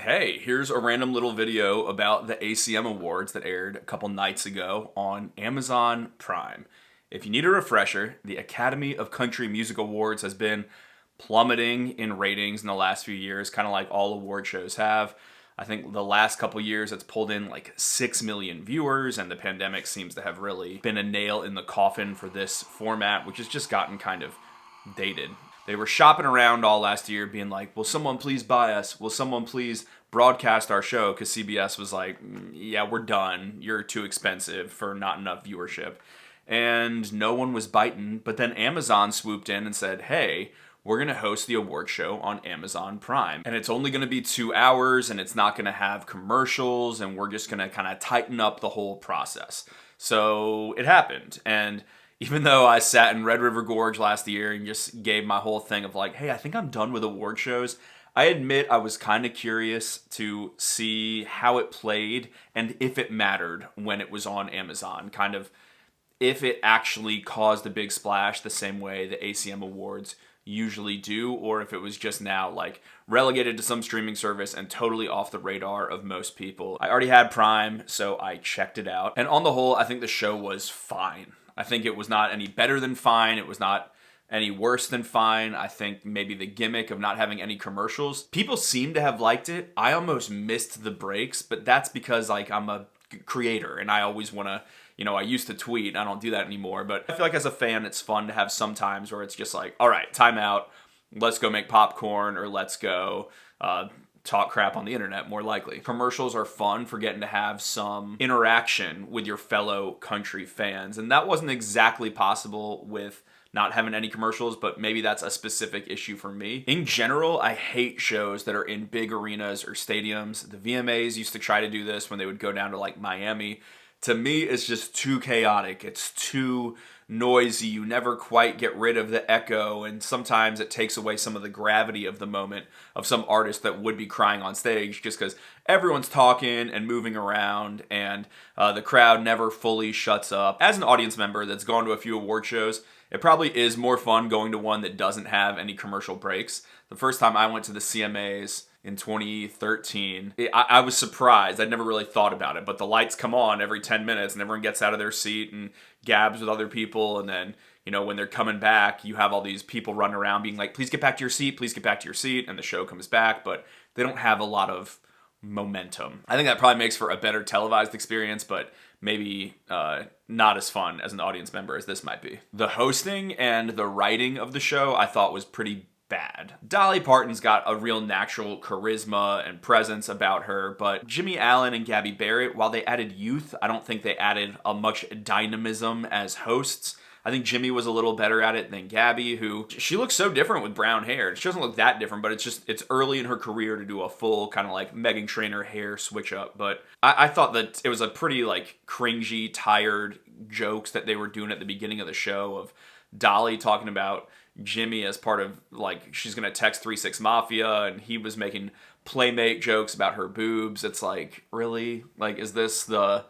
hey, here's a random little video about the ACM Awards that aired a couple nights ago on Amazon Prime. If you need a refresher, the Academy of Country Music Awards has been plummeting in ratings in the last few years, kind of like all award shows have. I think the last couple years it's pulled in like 6 million viewers, and the pandemic seems to have really been a nail in the coffin for this format, which has just gotten kind of dated. They were shopping around all last year being like, will someone please buy us? Will someone please broadcast our show? Because CBS was like, yeah, we're done. You're too expensive for not enough viewership. And no one was biting. But then Amazon swooped in and said, hey, we're going to host the award show on Amazon Prime. And it's only going to be 2 hours, and it's not going to have commercials, and we're just going to kind of tighten up the whole process. So it happened. And even though I sat in Red River Gorge last year and just gave my whole thing of like, hey, I think I'm done with award shows, I admit I was kind of curious to see how it played and if it mattered when it was on Amazon. Kind of if it actually caused a big splash the same way the ACM Awards usually do, or if it was just now like relegated to some streaming service and totally off the radar of most people. I already had Prime, so I checked it out. And on the whole, I think the show was fine. I think it was not any better than fine. It was not any worse than fine. I think maybe the gimmick of not having any commercials, people seem to have liked it. I almost missed the breaks, but that's because like I'm a creator and I always want to, I used to tweet. I don't do that anymore, but I feel like as a fan, it's fun to have some times where it's just like, all right, time out. Let's go make popcorn, or let's go talk crap on the internet, more likely. Commercials are fun for getting to have some interaction with your fellow country fans, and that wasn't exactly possible with not having any commercials, but maybe that's a specific issue for me. In general, I hate shows that are in big arenas or stadiums. The VMAs used to try to do this when they would go down to like Miami. To me, it's just too chaotic. It's too noisy. You never quite get rid of the echo, and sometimes it takes away some of the gravity of the moment of some artist that would be crying on stage just because everyone's talking and moving around, and the crowd never fully shuts up. As an audience member that's gone to a few award shows, it probably is more fun going to one that doesn't have any commercial breaks. The first time I went to the CMAs in 2013, I was surprised. I'd never really thought about it, but the lights come on every 10 minutes and everyone gets out of their seat and gabs with other people, and then, when they're coming back, you have all these people running around being like, please get back to your seat, please get back to your seat, and the show comes back, but they don't have a lot of momentum. I think that probably makes for a better televised experience, but maybe not as fun as an audience member as this might be. The hosting and the writing of the show I thought was pretty bad. Dolly Parton's got a real natural charisma and presence about her, but Jimmie and Gabby Barrett, while they added youth, I don't think they added a much dynamism as hosts. I think Jimmie was a little better at it than Gabby, who, she looks so different with brown hair. She doesn't look that different, but it's early in her career to do a full kind of like Meghan Trainor hair switch up. But I thought that it was a pretty like cringy, tired jokes that they were doing at the beginning of the show of Dolly talking about Jimmie as part of like, she's going to text 3-6 Mafia, and he was making Playmate jokes about her boobs. It's like, really? Like, is this the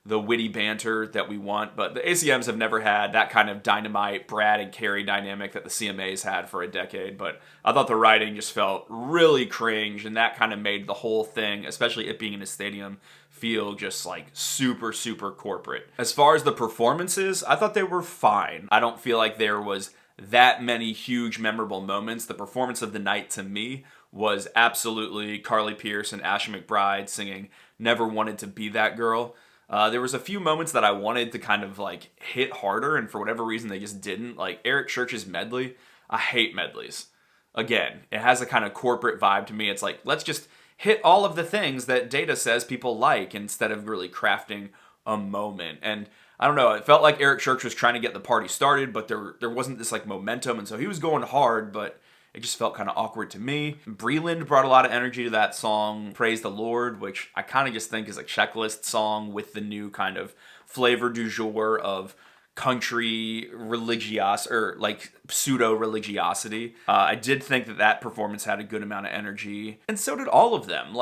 witty banter that we want? But the ACMs have never had that kind of dynamite Brad and Carrie dynamic that the CMAs had for a decade. But I thought the writing just felt really cringe, and that kind of made the whole thing, especially it being in a stadium, feel just like super, super corporate. As far as the performances, I thought they were fine. I don't feel like there was that many huge memorable moments. The performance of the night to me was absolutely Carly Pearce and Ashley McBryde singing Never Wanted to Be That Girl. There was a few moments that I wanted to kind of like hit harder, and for whatever reason they just didn't. Like Eric Church's medley, I hate medleys. Again, it has a kind of corporate vibe to me. It's like, let's just hit all of the things that data says people like instead of really crafting a moment. And I don't know, it felt like Eric Church was trying to get the party started, but there wasn't this like momentum, and so he was going hard, but it just felt kind of awkward to me. Breland brought a lot of energy to that song, Praise the Lord, which I kind of just think is a checklist song with the new kind of flavor du jour of country or like pseudo-religiosity. I did think that performance had a good amount of energy, and so did all of them.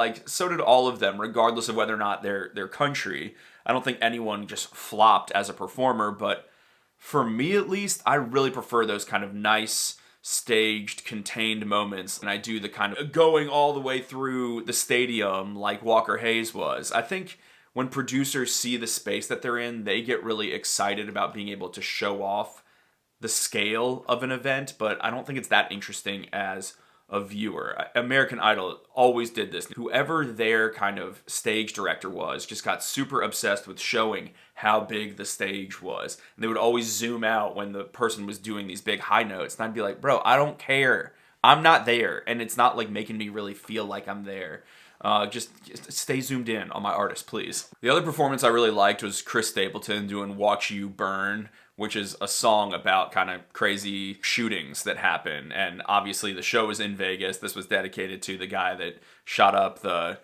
Regardless of whether or not they're country. I don't think anyone just flopped as a performer, but for me at least, I really prefer those kind of nice, staged, contained moments, and I do the kind of going all the way through the stadium like Walker Hayes was. I think when producers see the space that they're in, they get really excited about being able to show off the scale of an event, but I don't think it's that interesting as a viewer. American Idol always did this. Whoever their kind of stage director was just got super obsessed with showing how big the stage was. And they would always zoom out when the person was doing these big high notes. And I'd be like, bro, I don't care. I'm not there. And it's not like making me really feel like I'm there. Just stay zoomed in on my artist, please. The other performance I really liked was Chris Stapleton doing Watch You Burn, which is a song about kind of crazy shootings that happen. And obviously the show was in Vegas. This was dedicated to the guy that shot up the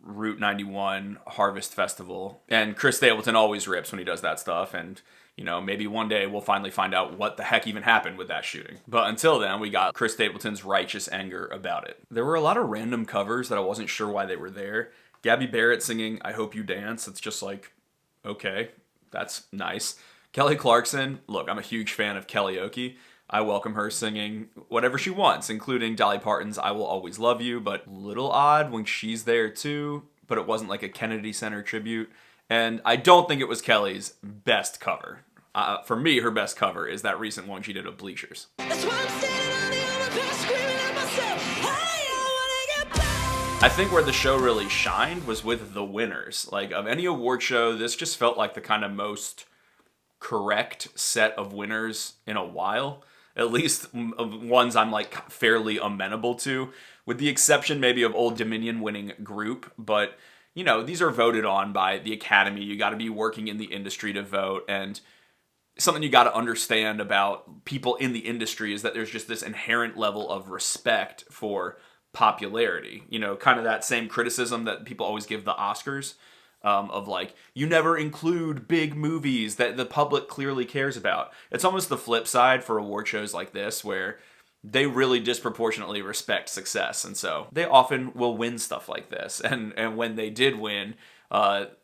Route 91 Harvest Festival. And Chris Stapleton always rips when he does that stuff. And, you know, maybe one day we'll finally find out what the heck even happened with that shooting. But until then, we got Chris Stapleton's righteous anger about it. There were a lot of random covers that I wasn't sure why they were there. Gabby Barrett singing I Hope You Dance. It's just like, okay, that's nice. Kelly Clarkson, look, I'm a huge fan of karaoke. I welcome her singing whatever she wants, including Dolly Parton's I Will Always Love You, but a little odd when she's there too, but it wasn't like a Kennedy Center tribute. And I don't think it was Kelly's best cover. For me, her best cover is that recent one she did of Bleachers. That's why I'm standing on the underpass screaming at myself, hey, I wanna get back. I think where the show really shined was with the winners. Like, of any award show, this just felt like the kind of most correct set of winners in a while, at least ones I'm like fairly amenable to, with the exception maybe of Old Dominion winning group. But you know, these are voted on by the Academy. You got to be working in the industry to vote, and something you got to understand about people in the industry is that there's just this inherent level of respect for popularity. You know, kind of that same criticism that people always give the Oscars. Of like, you never include big movies that the public clearly cares about. It's almost the flip side for award shows like this, where they really disproportionately respect success, and so they often will win stuff like this. And when they did win,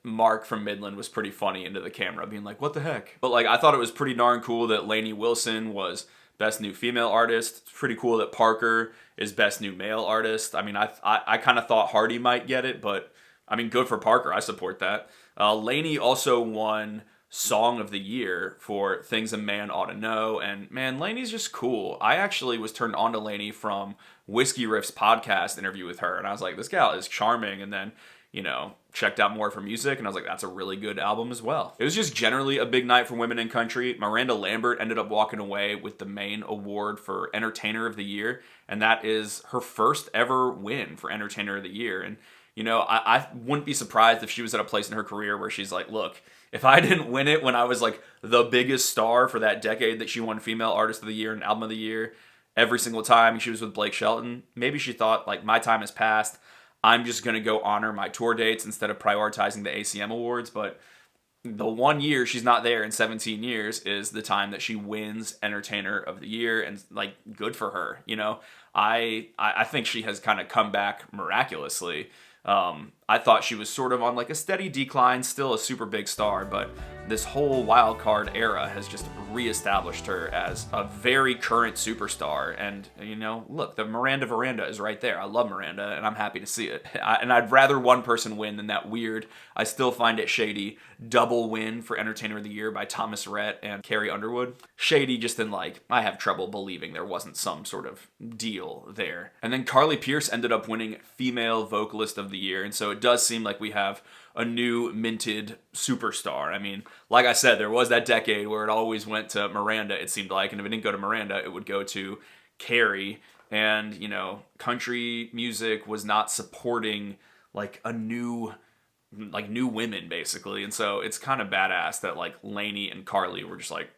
Mark from Midland was pretty funny into the camera, being like, what the heck? But like, I thought it was pretty darn cool that Lainey Wilson was Best New Female Artist. It's pretty cool that Parker is Best New Male Artist. I mean, I kind of thought Hardy might get it, but I mean, good for Parker. I support that. Lainey also won Song of the Year for Things a Man Ought to Know. And man, Lainey's just cool. I actually was turned on to Lainey from Whiskey Riff's podcast interview with her. And I was like, this gal is charming. And then, you know, checked out more of her music. And I was like, that's a really good album as well. It was just generally a big night for women in country. Miranda Lambert ended up walking away with the main award for Entertainer of the Year. And that is her first ever win for Entertainer of the Year. And you know, I wouldn't be surprised if she was at a place in her career where she's like, look, if I didn't win it when I was like the biggest star for that decade that she won Female Artist of the Year and Album of the Year, every single time she was with Blake Shelton, maybe she thought, like, my time has passed. I'm just going to go honor my tour dates instead of prioritizing the ACM Awards. But the 1 year she's not there in 17 years is the time that she wins Entertainer of the Year, and like, good for her. You know, I think she has kind of come back miraculously. I thought she was sort of on like a steady decline, still a super big star, but this whole wild card era has just reestablished her as a very current superstar. And, you know, look, the Miranda Veranda is right there. I love Miranda, and I'm happy to see it. And I'd rather one person win than that weird, I still find it shady, double win for Entertainer of the Year by Thomas Rhett and Carrie Underwood. Shady just in like, I have trouble believing there wasn't some sort of deal there. And then Carly Pearce ended up winning Female Vocalist of the Year, and so it does seem like we have a new minted superstar. I mean, like I said, there was that decade where it always went to Miranda, it seemed like, and if it didn't go to Miranda, it would go to Carrie. And, you know, country music was not supporting like new women, basically. And so it's kind of badass that like Lainey and Carly were just like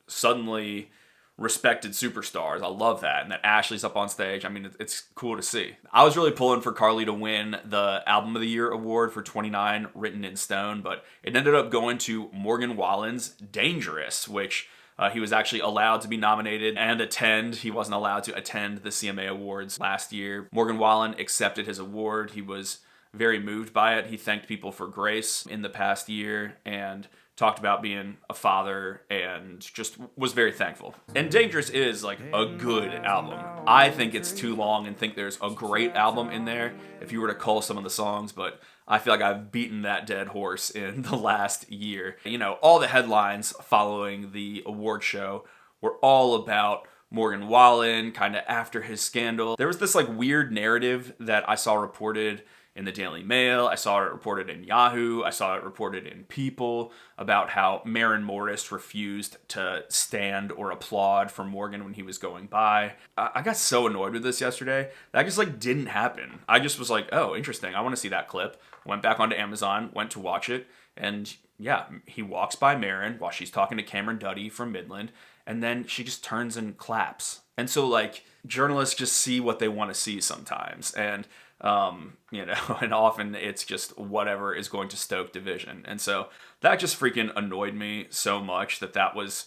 suddenly respected superstars. I love that. And that Ashley's up on stage. I mean, it's cool to see. I was really pulling for Carly to win the Album of the Year award for 29 Written in Stone, but it ended up going to Morgan Wallen's Dangerous, which he was actually allowed to be nominated and attend. He wasn't allowed to attend the CMA Awards last year. Morgan Wallen accepted his award. He was very moved by it. He thanked people for grace in the past year and talked about being a father and just was very thankful. And Dangerous is like a good album. I think it's too long and think there's a great album in there if you were to cull some of the songs, but I feel like I've beaten that dead horse in the last year. You know, all the headlines following the award show were all about Morgan Wallen, kind of after his scandal. There was this like weird narrative that I saw reported in the Daily Mail. I saw it reported in Yahoo. I saw it reported in People about how Maren Morris refused to stand or applaud for Morgan when he was going by. I got so annoyed with this yesterday. That just like didn't happen. I just was like, oh, interesting. I want to see that clip. Went back onto Amazon, went to watch it, and yeah, he walks by Maren while she's talking to Cameron Duddy from Midland, and then she just turns and claps. And so like journalists just see what they want to see sometimes. And you know, and often it's just whatever is going to stoke division. And so that just freaking annoyed me so much that was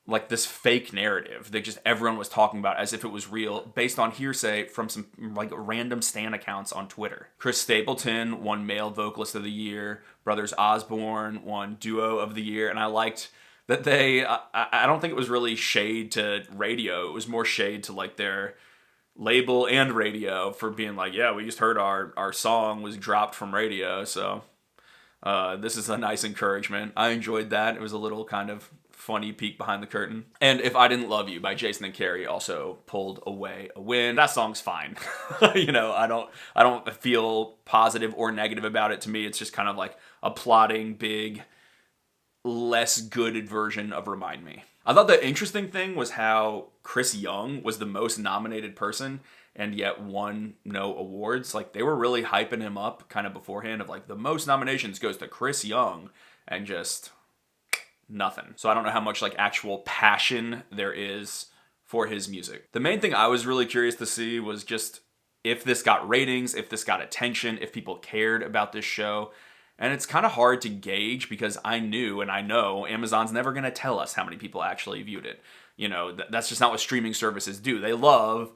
like this fake narrative that just everyone was talking about as if it was real based on hearsay from some like random stan accounts on Twitter. Chris Stapleton won Male Vocalist of the Year. Brothers Osborne won Duo of the Year. And I liked that I don't think it was really shade to radio. It was more shade to like their label and radio for being like, yeah, we just heard our song was dropped from radio, so this is a nice encouragement. I enjoyed that. It was a little kind of funny peek behind the curtain. And If I Didn't Love You by Jason and Carrie also pulled away a win. That song's fine. You know, I don't feel positive or negative about it. To me, it's just kind of like a plodding, big, less good version of Remind Me. I thought the interesting thing was how Chris Young was the most nominated person and yet won no awards. Like, they were really hyping him up kind of beforehand of like the most nominations goes to Chris Young, and just nothing. So I don't know how much like actual passion there is for his music. The main thing I was really curious to see was just if this got ratings, if this got attention, if people cared about this show. And it's kind of hard to gauge because I knew and I know Amazon's never going to tell us how many people actually viewed it. You know, that's just not what streaming services do. They love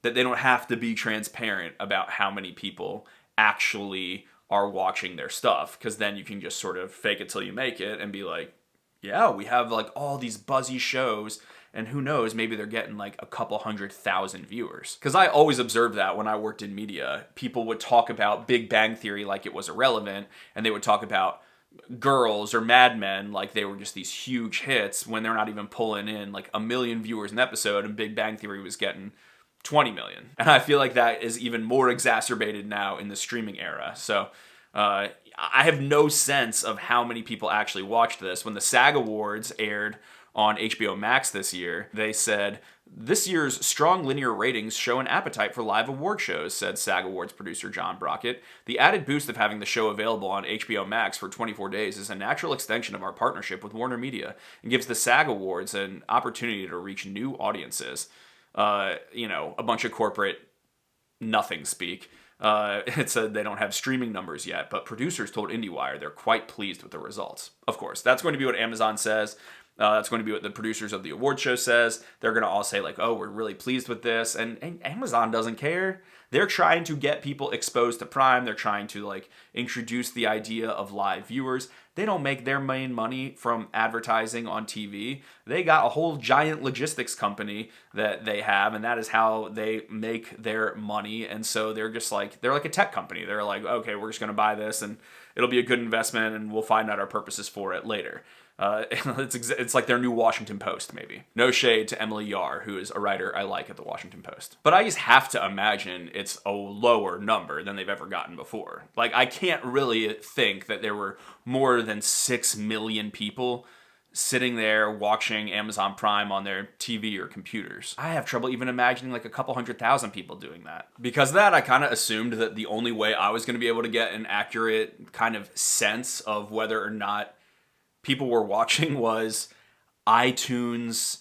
that they don't have to be transparent about how many people actually are watching their stuff, because then you can just sort of fake it till you make it and be like, yeah, we have like all these buzzy shows, and who knows, maybe they're getting like a couple 100,000 viewers. Because I always observed that when I worked in media. People would talk about Big Bang Theory like it was irrelevant, and they would talk about Girls or Mad Men like they were just these huge hits when they're not even pulling in like 1 million viewers an episode, and Big Bang Theory was getting 20 million. And I feel like that is even more exacerbated now in the streaming era. So I have no sense of how many people actually watched this. When the SAG Awards aired on HBO Max this year, they said, this year's strong linear ratings show an appetite for live award shows, said SAG Awards producer John Brockett. The added boost of having the show available on HBO Max for 24 days is a natural extension of our partnership with Warner Media and gives the SAG Awards an opportunity to reach new audiences. You know, a bunch of corporate nothing speak. It said they don't have streaming numbers yet, but producers told IndieWire they're quite pleased with the results. Of course, that's going to be what Amazon says. That's going to be what the producers of the award show says. They're going to all say like, oh, we're really pleased with this. And Amazon doesn't care. They're trying to get people exposed to Prime. They're trying to like introduce the idea of live viewers. They don't make their main money from advertising on TV. They got a whole giant logistics company that they have, and that is how they make their money. And so they're like a tech company. They're like, okay, we're just going to buy this and it'll be a good investment and we'll find out our purposes for it later. It's like their new Washington Post, maybe. No shade to Emily Yar, who is a writer I like at the Washington Post. But I just have to imagine it's a lower number than they've ever gotten before. Like, I can't really think that there were more than 6 million people sitting there watching Amazon Prime on their TV or computers. I have trouble even imagining like a couple 100,000 people doing that. Because of that, I kind of assumed that the only way I was going to be able to get an accurate kind of sense of whether or not people were watching was iTunes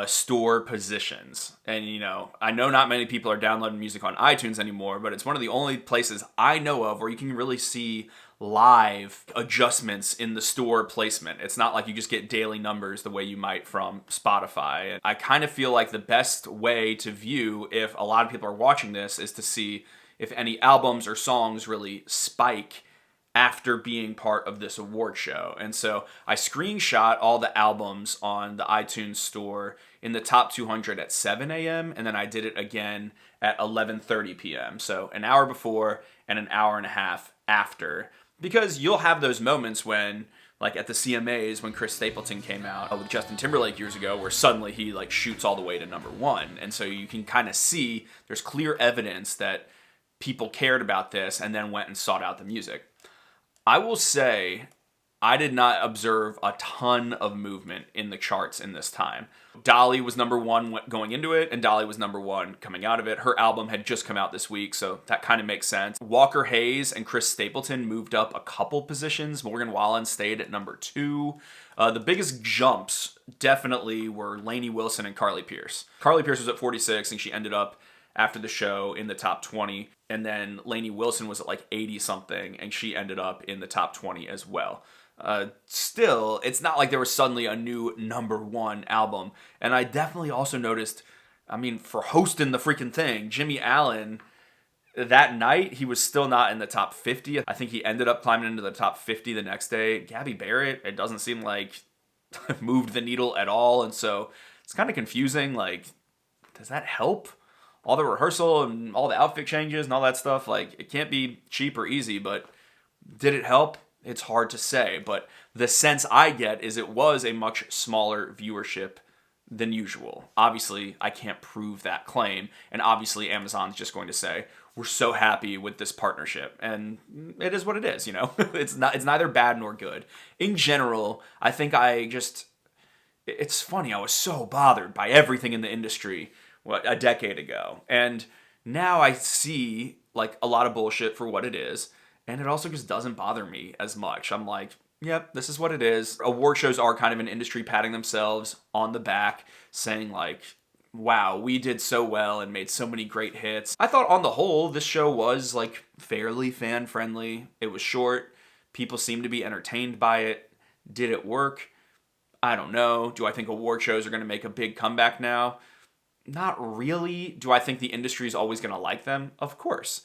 store positions. And, you know, I know not many people are downloading music on iTunes anymore, but it's one of the only places I know of where you can really see live adjustments in the store placement. It's not like you just get daily numbers the way you might from Spotify. And I kind of feel like the best way to view if a lot of people are watching this is to see if any albums or songs really spike after being part of this award show. And so I screenshot all the albums on the iTunes store in the top 200 at 7 a.m. and then I did it again at 11:30 p.m. So an hour before and an hour and a half after. Because you'll have those moments when, like at the CMAs, when Chris Stapleton came out with Justin Timberlake years ago, where suddenly he like shoots all the way to number one. And so you can kind of see there's clear evidence that people cared about this and then went and sought out the music. I will say I did not observe a ton of movement in the charts in this time. Dolly was number one going into it, and Dolly was number one coming out of it. Her album had just come out this week, so that kind of makes sense. Walker Hayes and Chris Stapleton moved up a couple positions. Morgan Wallen stayed at number 2. The biggest jumps definitely were Lainey Wilson and Carly Pearce. Carly Pearce was at 46, and she ended up after the show in the top 20. And then Lainey Wilson was at like 80 something, and she ended up in the top 20 as well. Still, it's not like there was suddenly a new number one album. And I definitely also noticed, I mean, for hosting the freaking thing, Jimmie Allen, that night, he was still not in the top 50. I think he ended up climbing into the top 50 the next day. Gabby Barrett, it doesn't seem like moved the needle at all. And so it's kind of confusing. Like, does that help? All the rehearsal and all the outfit changes and all that stuff, like, it can't be cheap or easy, but did it help? It's hard to say, but the sense I get is it was a much smaller viewership than usual. Obviously, I can't prove that claim, and obviously Amazon's just going to say, we're so happy with this partnership, and it is what it is, you know? It's neither bad nor good. In general, I think it's funny, I was so bothered by everything in the industry a decade ago, and now I see like a lot of bullshit for what it is. And it also just doesn't bother me as much. I'm like, yep, this is what it is. Award shows are kind of an industry patting themselves on the back, saying like, wow, we did so well and made so many great hits. I thought on the whole, this show was like fairly fan-friendly. It was short. People seemed to be entertained by it. Did it work? I don't know. Do I think award shows are going to make a big comeback now? Not really. Do I think the industry is always going to like them? Of course.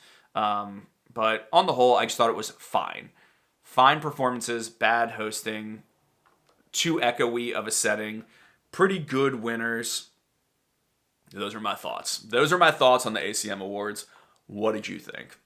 But on the whole, I just thought it was fine. Fine performances, bad hosting, too echoey of a setting, pretty good winners. Those are my thoughts. Those are my thoughts on the ACM Awards. What did you think?